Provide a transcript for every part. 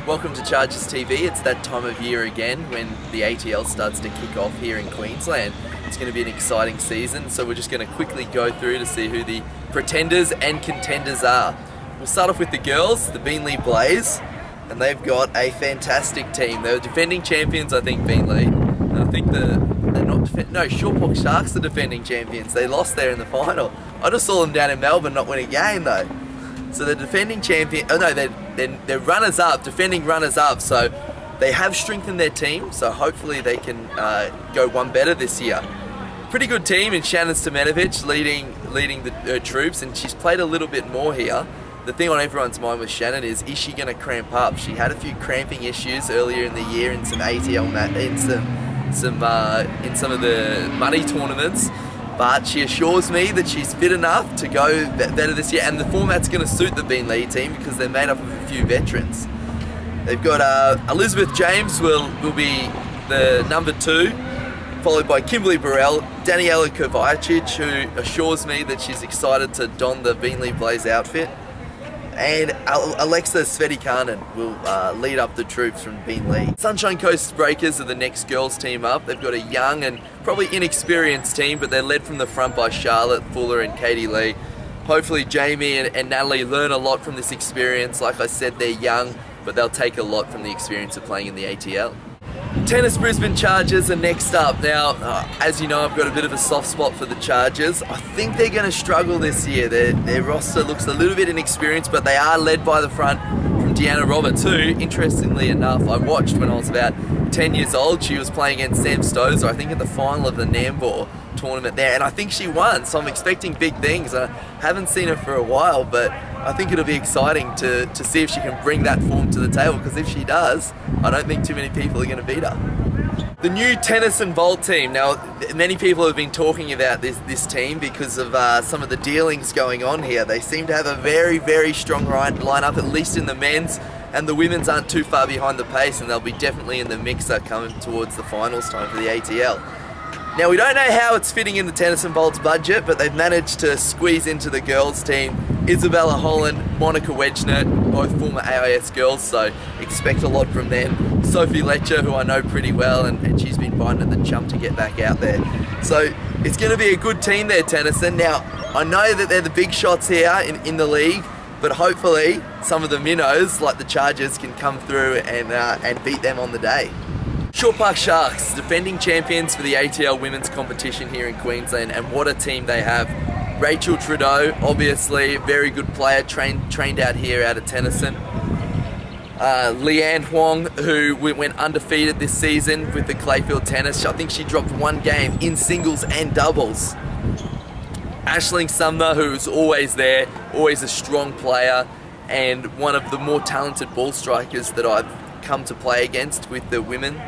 Welcome to Chargers TV. It's that time of year again when the ATL starts to kick off here in Queensland. It's going to be an exciting season, so we're just going to quickly go through to see who the pretenders and contenders are. We'll start off with the girls, the Beenleigh Blaze, and they've got a fantastic team. They're defending champions, I think, Beenleigh. And I think Shortbox Sharks are defending champions. They lost there in the final. I just saw them down in Melbourne not win a game though. So they're defending champion. Oh no, they're runners-up, defending runners-up. So they have strengthened their team. So hopefully they can go one better this year. Pretty good team in Shannon Stamenovic leading her troops, and she's played a little bit more here. The thing on everyone's mind with Shannon is she going to cramp up? She had a few cramping issues earlier in the year in some ATL in some of the money tournaments. But she assures me that she's fit enough to go better this year, and the format's going to suit the Beenleigh team because they're made up of a few veterans. They've got Elizabeth James will be the number 2, followed by Kimberly Burrell, Daniela Kovacic, who assures me that she's excited to don the Beenleigh Blaze outfit, and Alexa Svetikanen will lead up the troops from Beenleigh. Sunshine Coast Breakers are the next girls team up. They've got a young and probably inexperienced team, but they're led from the front by Charlotte Fuller and Katie Lee. Hopefully Jamie and Natalie learn a lot from this experience. Like I said, they're young, but they'll take a lot from the experience of playing in the ATL. Tennis Brisbane Chargers are next up. Now, as you know, I've got a bit of a soft spot for the Chargers. I think they're going to struggle this year. Their roster looks a little bit inexperienced, but they are led by the front from Deanna Roberts, who, interestingly enough, I watched when I was about 10 years old. She was playing against Sam Stozer, I think in the final of the Nambour tournament there, and I think she won, so I'm expecting big things. I haven't seen her for a while, but I think it'll be exciting to see if she can bring that form to the table, because if she does, I don't think too many people are going to beat her. The new tennis and vault team. Now, many people have been talking about this team because of some of the dealings going on here. They seem to have a very, very strong lineup, at least in the men's, and the women's aren't too far behind the pace, and they'll be definitely in the mixer coming towards the finals time for the ATL. Now, we don't know how it's fitting in the tennis and vault's budget, but they've managed to squeeze into the girls team Isabella Holland, Monica Wedgner, both former AIS girls, so expect a lot from them. Sophie Letcher, who I know pretty well, and she's been biting at the chump to get back out there. So it's going to be a good team there, Tennyson. Now, I know that they're the big shots here in the league, but hopefully some of the minnows, like the Chargers, can come through and beat them on the day. Short Park Sharks, defending champions for the ATL women's competition here in Queensland, and what a team they have. Rachel Trudeau, obviously a very good player, trained out here out of Tennyson. Leanne Huang, who went undefeated this season with the Clayfield Tennis. I think she dropped one game in singles and doubles. Aisling Sumner, who's always there, always a strong player, and one of the more talented ball strikers that I've come to play against with the women.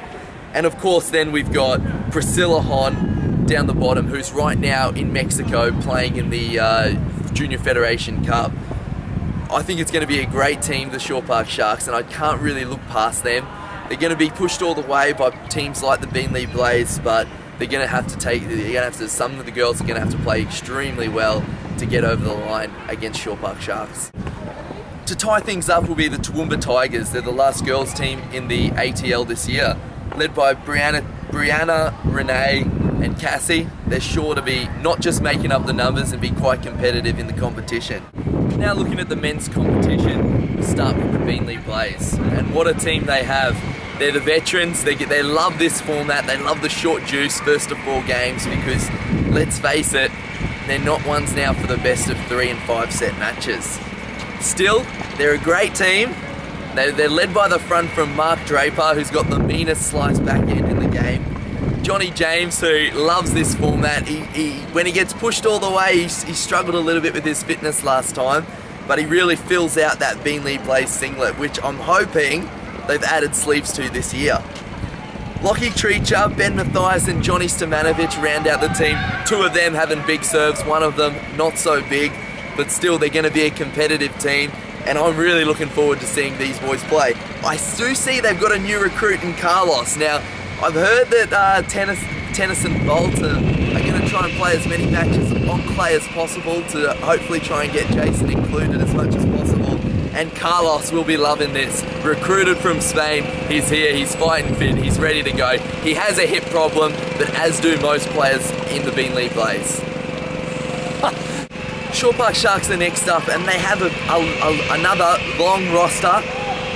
And of course then we've got Priscilla Hon down the bottom, who's right now in Mexico playing in the Junior Federation Cup. I think it's going to be a great team, the Shore Park Sharks, and I can't really look past them. They're going to be pushed all the way by teams like the Beenleigh Blaze, but some of the girls are going to have to play extremely well to get over the line against Shore Park Sharks. To tie things up will be the Toowoomba Tigers. They're the last girls team in the ATL this year, led by Brianna, Renee and Cassie. They're sure to be not just making up the numbers and be quite competitive in the competition. Now looking at the men's competition, we'll start with the Beenleigh Blaze, and what a team they have. They're the veterans. They love this format. They love the short juice, first of 4 games, because let's face it, they're not ones now for the best of 3 and 5 set matches. Still, they're a great team. They're led by the front from Mark Draper, who's got the meanest slice back end in the game. Johnny James, who loves this format. When he gets pushed all the way, he struggled a little bit with his fitness last time, but he really fills out that Beenleigh Blaze singlet, which I'm hoping they've added sleeves to this year. Lockie Treacher, Ben Mathias and Johnny Stamanovic round out the team. 2 of them having big serves, 1 of them not so big, but still they're going to be a competitive team, and I'm really looking forward to seeing these boys play. I do see they've got a new recruit in Carlos. Now, I've heard that Tennis and Bolt are going to try and play as many matches on clay as possible to hopefully try and get Jason included as much as possible. and Carlos will be loving this. Recruited from Spain, he's here, he's fighting fit, he's ready to go. He has a hip problem, but as do most players in the Beanley Blaze. Shore Park Sharks are next up, and they have another long roster,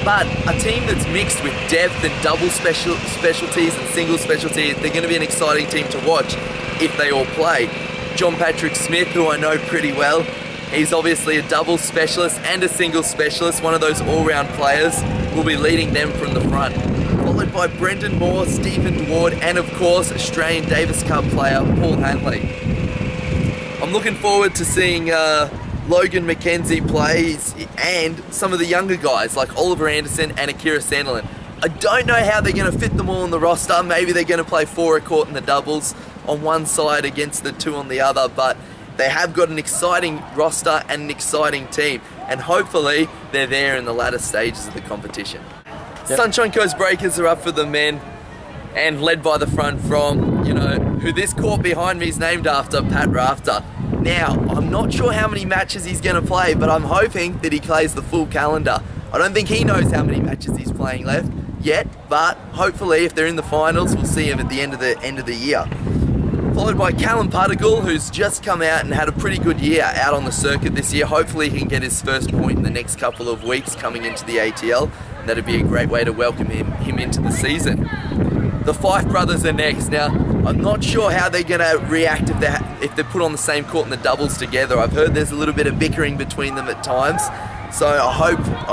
but a team that's mixed with depth and double specialties and single specialties. They're going to be an exciting team to watch if they all play. John Patrick Smith, who I know pretty well, he's obviously a double specialist and a single specialist, one of those all-round players, will be leading them from the front. Followed by Brendan Moore, Stephen Ward, and of course Australian Davis Cup player Paul Hanley. I'm looking forward to seeing Logan McKenzie plays and some of the younger guys like Oliver Anderson and Akira Sanderlin. I don't know how they're going to fit them all in the roster. Maybe they're going to play 4 a court in the doubles on one side against the 2 on the other, but they have got an exciting roster and an exciting team, and hopefully they're there in the latter stages of the competition. Yep. Sunshine Coast Breakers are up for the men, and led by the front from, who this court behind me is named after, Pat Rafter. Now, I'm not sure how many matches he's going to play, but I'm hoping that he plays the full calendar. I don't think he knows how many matches he's playing left yet, but hopefully if they're in the finals, we'll see him at the end of the year. Followed by Callum Particle, who's just come out and had a pretty good year out on the circuit this year. Hopefully he can get his first point in the next couple of weeks coming into the ATL. That'd be a great way to welcome him into the season. The Fife brothers are next. Now, I'm not sure how they're going to react if they're put on the same court in the doubles together. I've heard there's a little bit of bickering between them at times. So I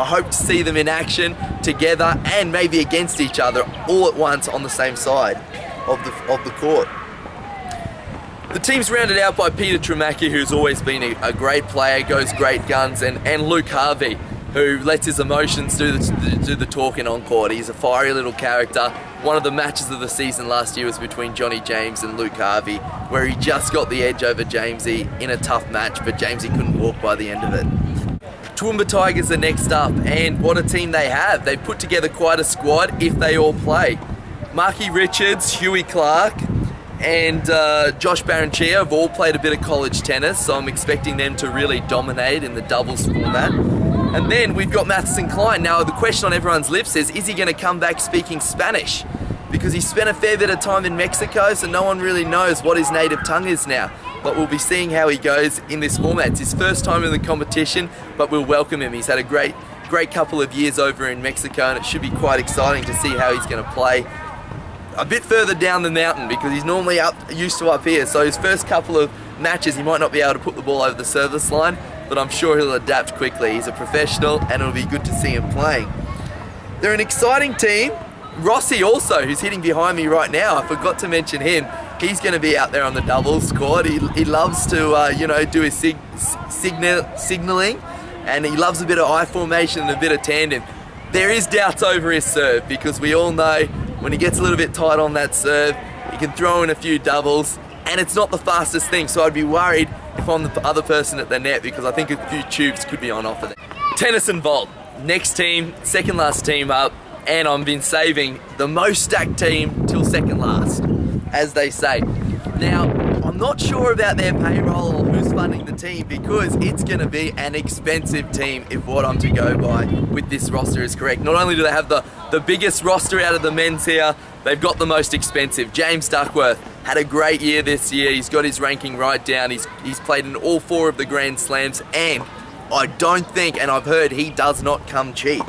hope to see them in action together and maybe against each other all at once on the same side of the court. The team's rounded out by Peter Tremacki, who's always been a great player, goes great guns, and Luke Harvey, who lets his emotions do the talking on court. He's a fiery little character. One of the matches of the season last year was between Johnny James and Luke Harvey, where he just got the edge over Jamesy in a tough match, but Jamesy couldn't walk by the end of it. Toowoomba Tigers are next up, and what a team they have. They've put together quite a squad if they all play. Marky Richards, Huey Clark, and Josh Baranchia have all played a bit of college tennis, so I'm expecting them to really dominate in the doubles format. And then we've got Matheson Klein. Now the question on everyone's lips is he going to come back speaking Spanish? Because he spent a fair bit of time in Mexico, so no one really knows what his native tongue is now. But we'll be seeing how he goes in this format. It's his first time in the competition, but we'll welcome him. He's had a great couple of years over in Mexico, and it should be quite exciting to see how he's going to play a bit further down the mountain, because he's normally used to up here. So his first couple of matches, he might not be able to put the ball over the service line, but I'm sure he'll adapt quickly. He's a professional, and it'll be good to see him playing. They're an exciting team. Rossi also, who's hitting behind me right now, I forgot to mention him. He's going to be out there on the doubles court. He loves to, do his signalling, and he loves a bit of eye formation and a bit of tandem. There is doubts over his serve, because we all know when he gets a little bit tight on that serve, he can throw in a few doubles, and it's not the fastest thing, so I'd be worried if I'm the other person at the net, because I think a few tubes could be on offer there. Tennis and Vault, next team, second last team up, and I've been saving the most stacked team till second last, as they say. Now, I'm not sure about their payroll or who's funding the team, because it's going to be an expensive team if what I'm to go by with this roster is correct. Not only do they have the biggest roster out of the men's here, they've got the most expensive. James Duckworth had a great year this year. He's got his ranking right down. He's played in all 4 of the Grand Slams, and I don't think, and I've heard, he does not come cheap.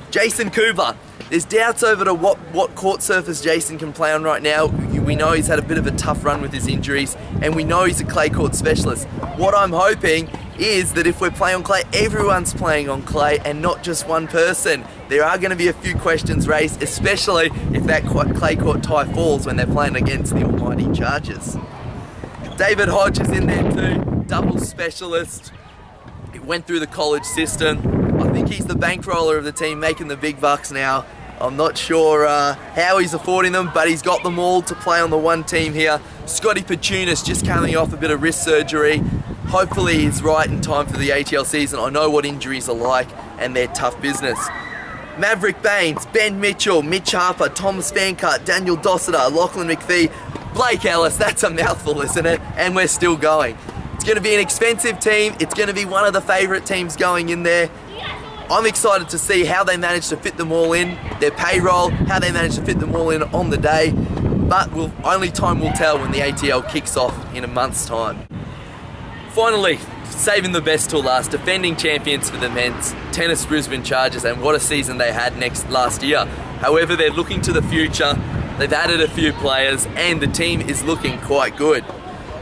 Jason Kubler. There's doubts over to what court surface Jason can play on right now. We know he's had a bit of a tough run with his injuries, and we know he's a clay court specialist. What I'm hoping is that if we're playing on clay, everyone's playing on clay and not just one person. There are going to be a few questions raised, especially if that clay court tie falls when they're playing against the almighty Chargers. David Hodge is in there too, double specialist. He went through the college system. I think he's the bankroller of the team, making the big bucks now. I'm not sure how he's affording them, but he's got them all to play on the one team here. Scotty Petunis just coming off a bit of wrist surgery. Hopefully he's right in time for the ATL season. I know what injuries are like, and they're tough business. Maverick Baines, Ben Mitchell, Mitch Harper, Thomas Vancart, Daniel Dossiter, Lachlan McPhee, Blake Ellis. That's a mouthful, isn't it? And we're still going. It's going to be an expensive team. It's going to be one of the favourite teams going in there. I'm excited to see how they manage to fit them all in, their payroll, how they manage to fit them all in on the day. But only time will tell when the ATL kicks off in a month's time. Finally, saving the best till last, defending champions for the men's Tennis Brisbane Chargers, and what a season they had last year. However, they're looking to the future, they've added a few players, and the team is looking quite good.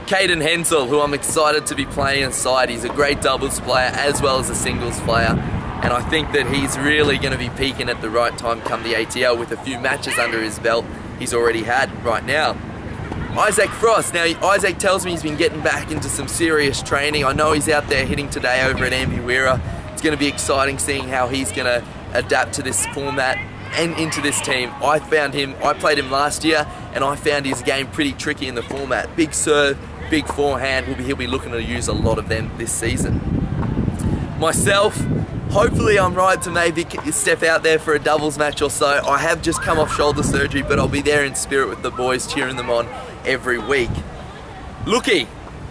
Caden Hensel, who I'm excited to be playing inside, he's a great doubles player as well as a singles player, and I think that he's really going to be peaking at the right time come the ATL with a few matches under his belt he's already had right now. Isaac Frost. Now, Isaac tells me he's been getting back into some serious training. I know he's out there hitting today over at Ambuera. It's going to be exciting seeing how he's going to adapt to this format and into this team. I played him last year, and I found his game pretty tricky in the format. Big serve, big forehand. He'll be looking to use a lot of them this season. Myself, hopefully I'm right to maybe step out there for a doubles match or so. I have just come off shoulder surgery, but I'll be there in spirit with the boys, cheering them on every week. Looky,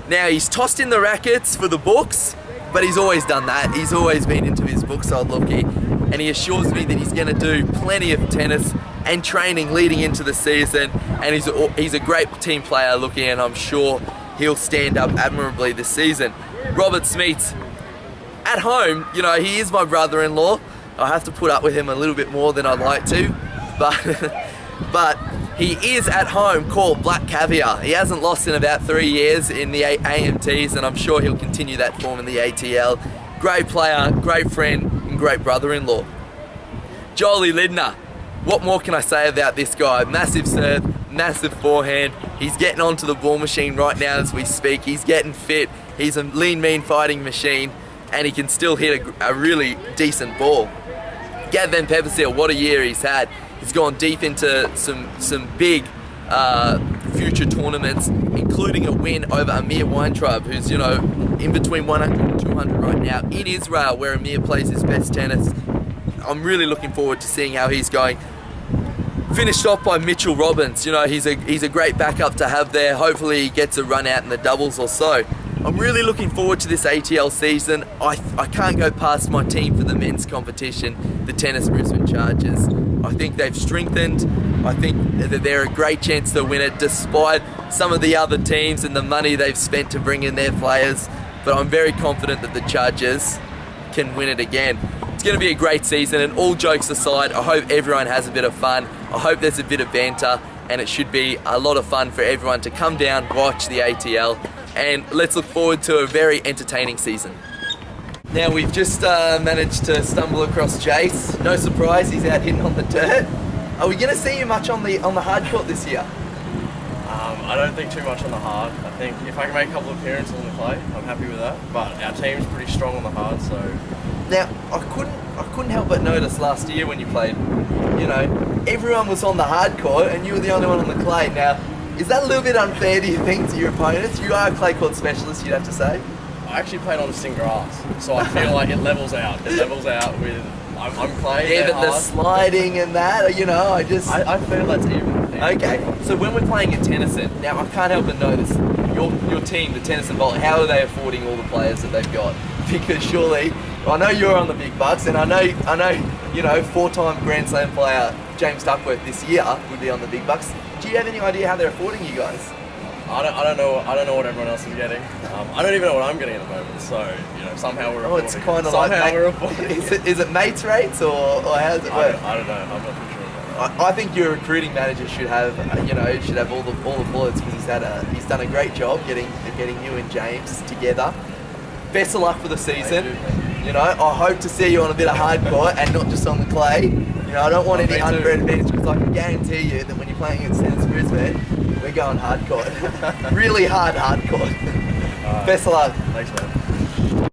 now he's tossed in the rackets for the books, but he's always done that. He's always been into his books, old Looky, and he assures me that he's going to do plenty of tennis and training leading into the season, and he's a great team player, Looky, and I'm sure he'll stand up admirably this season. Robert Smeets. At home, you know, he is my brother-in-law. I have to put up with him a little bit more than I'd like to, but he is at home called Black Caviar. He hasn't lost in about 3 years in the AMTs, and I'm sure he'll continue that form in the ATL. Great player, great friend, and great brother-in-law. Jolie Lidner. What more can I say about this guy? Massive serve, massive forehand. He's getting onto the ball machine right now as we speak. He's getting fit. He's a lean, mean fighting machine, and he can still hit a really decent ball. Gav Van Peppersteel, what a year he's had. He's gone deep into some big future tournaments, including a win over Amir Weintraub, who's, you know, in between 100 and 200 right now in Israel, where Amir plays his best tennis. I'm really looking forward to seeing how he's going. Finished off by Mitchell Robbins. You know, he's a great backup to have there. Hopefully he gets a run out in the doubles or so. I'm really looking forward to this ATL season. I can't go past my team for the men's competition, the Tennis Brisbane Chargers. I think they've strengthened. I think that they're a great chance to win it, despite some of the other teams and the money they've spent to bring in their players. But I'm very confident that the Chargers can win it again. It's going to be a great season, and all jokes aside, I hope everyone has a bit of fun. I hope there's a bit of banter, and it should be a lot of fun for everyone to come down, watch the ATL, and let's look forward to a very entertaining season. Now, we've just managed to stumble across Jace. No surprise, he's out hitting on the dirt. Are we going to see you much on the hard court this year? I don't think too much on the hard. I think if I can make a couple of appearances on the clay, I'm happy with that. But our team's pretty strong on the hard, so... Now, I couldn't help but notice last year when you played, you know, everyone was on the hard court and you were the only one on the clay. Now, is that a little bit unfair, do you think, to your opponents? You are a clay court specialist, you'd have to say. I actually played on sting grass, so I feel like it levels out. It levels out with... I'm playing. Yeah, but the sliding and that, you know, I feel that's even. Okay, so when we're playing at Tennyson, now I can't help but notice, your team, the Tennyson Bowl, how are they affording all the players that they've got? Because surely, I know you're on the big bucks, and I know, you know, 4-time Grand Slam player James Duckworth this year would be on the big bucks. Do you have any idea how they're affording you guys? I don't know what everyone else is getting. I don't even know what I'm getting at the moment. So, you know, somehow we're affording. It's kind of like we're affording. Is it mates rates or how does it work? I don't know. I'm not too sure about that. I think your recruiting manager should have, you know, should have all the bullets, because he's done a great job getting you and James together. Best of luck for the season. You know, I hope to see you on a bit of hard court and not just on the clay. You know, I don't want any unfair advantage, because I can guarantee you that when you're playing against Tennis Brisbane, we're going hard court. Really hard court. Best of luck. Thanks, man.